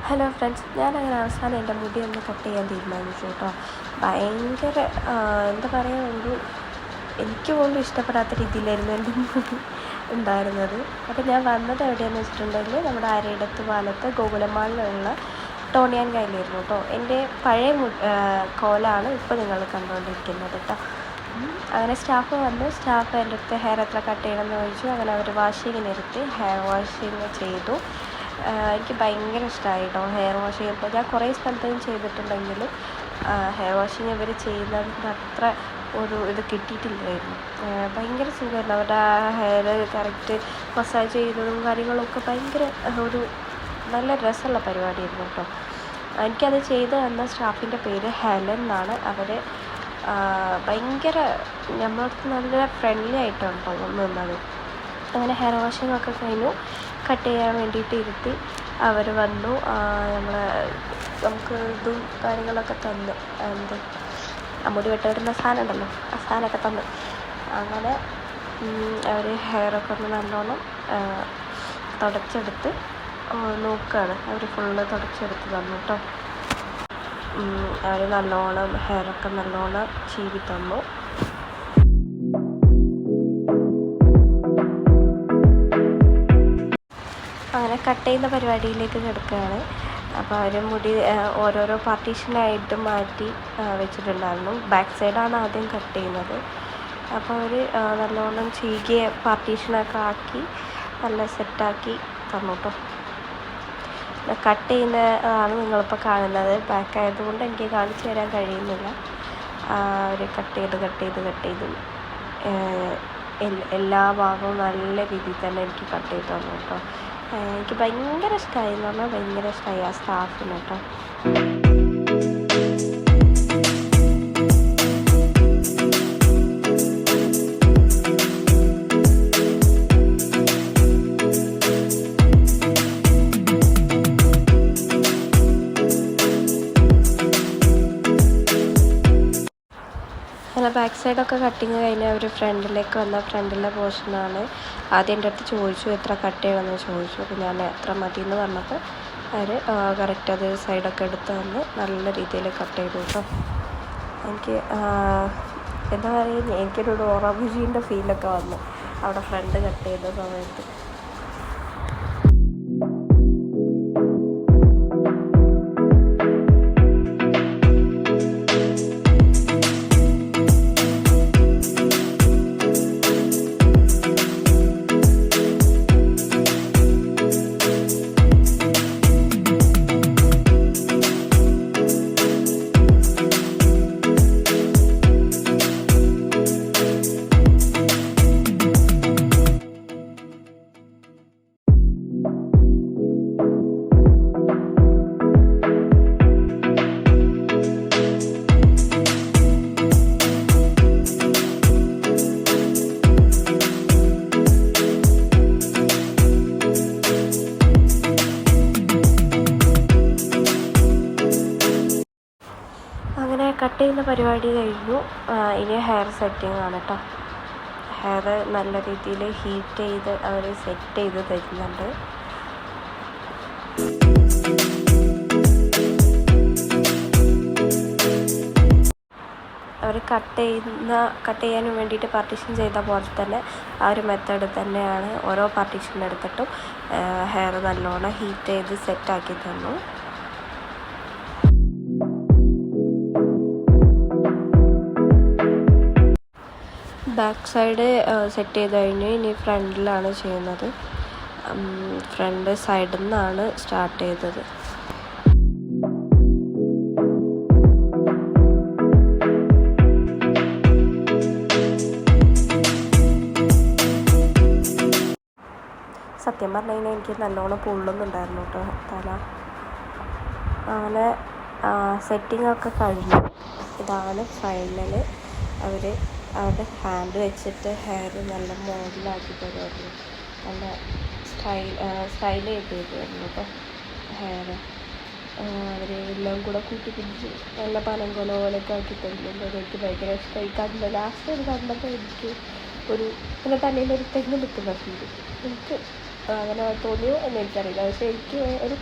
Hello friends, ഞാനങ്ങനെ അവസാനം എൻ്റെ മുടി ഒന്ന് കട്ട് ചെയ്യാൻ തീരുമാനിച്ചു കേട്ടോ. ഭയങ്കര എന്താ പറയുക, എനിക്ക് പോലും ഇഷ്ടപ്പെടാത്ത രീതിയിലായിരുന്നു എൻ്റെ മുടി ഉണ്ടായിരുന്നത്. അപ്പോൾ ഞാൻ വന്നത് എവിടെയാണെന്ന് വെച്ചിട്ടുണ്ടെങ്കിൽ നമ്മുടെ അരയിടത്ത് പാലത്ത് ഗോകുലമാളിലുള്ള ടോണി ആൻഡ് ഗൈലായിരുന്നു കേട്ടോ. എൻ്റെ പഴയ കോലാണ് ഇപ്പോൾ നിങ്ങൾ കണ്ടുകൊണ്ടിരിക്കുന്നത് കേട്ടോ. അങ്ങനെ സ്റ്റാഫ് വന്നു. സ്റ്റാഫ് എൻ്റെ അടുത്ത് ഹെയർ എത്ര കട്ട് ചെയ്യണമെന്ന് ചോദിച്ചു. അങ്ങനെ അവർ വാഷിങ് നിർത്തി ഹെയർ വാഷിങ് ചെയ്തു. എനിക്ക് ഭയങ്കര ഇഷ്ടമായി കേട്ടോ ഹെയർ വാഷ് ചെയ്യുമ്പോൾ. ഞാൻ കുറേ സ്ഥലത്തും ചെയ്തിട്ടുണ്ടെങ്കിലും ഹെയർ വാഷിങ് ഇവർ ചെയ്യുന്നതിൻ്റെ അത്ര ഇത് കിട്ടിയിട്ടില്ലായിരുന്നു. ഭയങ്കര സുഖമായിരുന്നു. അവരുടെ ഹെയർ കറക്റ്റ് മസാജ് ചെയ്യുന്നതും കാര്യങ്ങളൊക്കെ ഭയങ്കര ഒരു നല്ല രസമുള്ള പരിപാടിയായിരുന്നു കേട്ടോ. എനിക്കത് ചെയ്ത് തന്ന സ്റ്റാഫിൻ്റെ പേര് ഹെലൻ എന്നാണ്. അവർ ഭയങ്കര നമ്മളടുത്ത് നല്ല ഫ്രണ്ട്ലി ആയിട്ടാണ് കേട്ടോ നിന്നത്. അങ്ങനെ ഹെയർ വാഷിംഗ് ഒക്കെ കഴിഞ്ഞു. കട്ട് ചെയ്യാൻ വേണ്ടിയിട്ട് ഇരുത്തി. അവർ വന്നു. നമുക്ക് ഇതും കാര്യങ്ങളൊക്കെ തന്നു. മുടി വെട്ടിടുന്ന സാധനം ഉണ്ടല്ലോ, ആ സാധനമൊക്കെ തന്നു. അങ്ങനെ അവർ ഹെയറൊക്കെ ഒന്ന് നല്ലോണം തുടച്ചെടുത്ത് നോക്കുകയാണ്. അവർ ഫുള്ള് തുടച്ചെടുത്ത് തന്നു കേട്ടോ. അവർ നല്ലോണം ഹെയറൊക്കെ നല്ലോണം ചീവി തന്നു. അങ്ങനെ കട്ട് ചെയ്യുന്ന പരിപാടിയിലേക്ക് കിടക്കുകയാണ്. അപ്പോൾ അവർ മുടി ഓരോരോ പാർട്ടീഷനായിട്ട് മാറ്റി വെച്ചിട്ടുണ്ടായിരുന്നു. ബാക്ക് സൈഡാണ് ആദ്യം കട്ട് ചെയ്യുന്നത്. അപ്പോൾ അവർ നല്ലോണം ചീകിയ പാർട്ടീഷനൊക്കെ ആക്കി നല്ല സെറ്റാക്കി തന്നു കേട്ടോ. കട്ട് ചെയ്യുന്നതാണ് നിങ്ങളിപ്പോൾ കാണുന്നത്. ബാക്ക് ആയതുകൊണ്ട് എനിക്ക് കാണിച്ചു തരാൻ കഴിയുന്നില്ല. അവർ കട്ട് ചെയ്ത് എല്ലാ ഭാഗവും നല്ല രീതിയിൽ തന്നെ എനിക്ക് കട്ട് ചെയ്ത് തന്നു കേട്ടോ. എനിക്ക് ഭയങ്കര ഇഷ്ടമായി എന്ന് പറഞ്ഞാൽ ഭയങ്കര ഇഷ്ടമായി ആ സ്റ്റാഫിന് കേട്ടോ. അങ്ങനെ ബാക്ക് സൈഡൊക്കെ കട്ടിങ് കഴിഞ്ഞാൽ അവർ ഫ്രണ്ടിലേക്ക് വന്ന ഫ്രണ്ടിലെ പോർഷനാണ്. ആദ്യം എൻ്റെ അടുത്ത് ചോദിച്ചു എത്ര കട്ട് ചെയ്യണമെന്ന് ചോദിച്ചു. അപ്പോൾ ഞാൻ എത്ര മതി എന്ന് പറഞ്ഞപ്പോൾ അവർ കറക്റ്റ് അത് സൈഡൊക്കെ എടുത്ത് വന്ന് നല്ല രീതിയിൽ കട്ട് ചെയ്തു കേട്ടോ. എനിക്ക് എന്താ പറയുക, എനിക്കൊരു ഡോറ ബുജിൻ്റെ ഫീലൊക്കെ വന്നു അവിടെ ഫ്രണ്ട് കട്ട് ചെയ്ത സമയത്ത്. അങ്ങനെ കട്ട് ചെയ്യുന്ന പരിപാടി കഴിഞ്ഞു. ഇനി ഹെയർ സെറ്റിംഗ് ആണ് കേട്ടോ. ഹെയർ നല്ല രീതിയിൽ ഹീറ്റ് ചെയ്ത് അവർ സെറ്റ് ചെയ്ത് തരുന്നുണ്ട്. അവർ കട്ട് ചെയ്യാൻ വേണ്ടിയിട്ട് പാർട്ടീഷൻ ചെയ്ത പോലെ തന്നെ ആ ഒരു മെത്തേഡ് തന്നെയാണ് ഓരോ പാർട്ടീഷൻ എടുത്തിട്ടും ഹെയർ നല്ലോണം ഹീറ്റ് ചെയ്ത് സെറ്റാക്കി തന്നു. ബാക്ക് സൈഡ് സെറ്റ് ചെയ്ത് കഴിഞ്ഞ് ഇനി ഫ്രണ്ടിലാണ് ചെയ്യുന്നത്. ഫ്രണ്ട് സൈഡിൽ നിന്നാണ് സ്റ്റാർട്ട് ചെയ്തത്. സത്യം പറഞ്ഞു കഴിഞ്ഞാൽ എനിക്ക് നല്ലോണം പൊള്ളുന്നുണ്ടായിരുന്നു കേട്ടോ തല. അങ്ങനെ സെറ്റിംഗ് ഒക്കെ കഴിഞ്ഞു. ഇതാണ് ഫൈനൽ. അവരുടെ ഹാൻഡ് വെച്ചിട്ട് ഹെയർ നല്ല മോഡലാക്കി തരുമായിരുന്നു. നല്ല സ്റ്റൈൽ ചെയ്ത് തരുമായിരുന്നു കേട്ടോ ഹെയർ. അവർ എല്ലാം കൂടെ കൂട്ടി പിടിച്ച് നല്ല പനങ്കോല പോലെയൊക്കെ ആക്കി തരുന്നുണ്ട്. എനിക്ക് ഭയങ്കര ഇഷ്ടമായി. ലാസ്റ്റ് ഒരു കണ്ടപ്പോൾ എനിക്ക് എൻ്റെ തലയിൽ തെങ്ങ് നിൽക്കുന്ന ഫീൽ എനിക്ക് അങ്ങനെ തോന്നിയോ എന്ന് എനിക്കറിയില്ല. പക്ഷേ എനിക്ക് ഒരു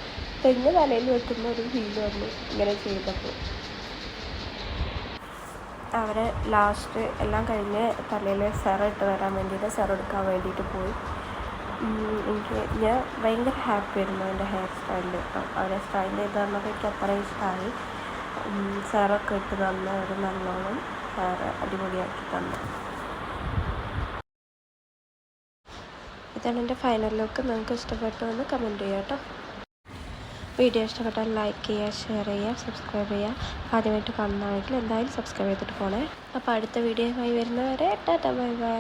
തെങ്ങ് തലയിൽ വെക്കുന്ന ഒരു ഫീൽ വന്നു ഇങ്ങനെ ചെയ്തപ്പോൾ. അവർ ലാസ്റ്റ് എല്ലാം കഴിഞ്ഞ് തലയിൽ സെറ ഇട്ട് വരാൻ വേണ്ടിയിട്ട് സെറ എടുക്കാൻ വേണ്ടിയിട്ട് പോയി. ഞാൻ ഭയങ്കര ഹാപ്പി ആയിരുന്നു എൻ്റെ ഹെയർ സ്റ്റൈലിൽ. അവരെ സ്റ്റൈൽ ചെയ്ത് തന്നപ്പോൾ എനിക്ക് അത്രയും ഇഷ്ടമായി. സെറൊക്കെ ഇട്ട് തന്ന് അവർ നല്ലോണം ഹെയർ അടിപൊളിയാക്കി തന്നു. ഇതാണ് എൻ്റെ ഫൈനൽ ലുക്ക്. നിങ്ങൾക്ക് ഇഷ്ടപ്പെട്ടു എന്ന് കമൻറ്റ് ചെയ്യുക കേട്ടോ. വീഡിയോ ഇഷ്ടപ്പെട്ടാൽ ലൈക്ക് ചെയ്യുക, ഷെയർ ചെയ്യുക, സബ്സ്ക്രൈബ് ചെയ്യുക. ആദ്യമായിട്ട് കാണുന്നതാണെങ്കിൽ എന്തായാലും സബ്സ്ക്രൈബ് ചെയ്തിട്ട് പോണേ. അപ്പോൾ അടുത്ത വീഡിയോയുമായി വരുന്നവരെ ടാറ്റ ബൈ ബൈ.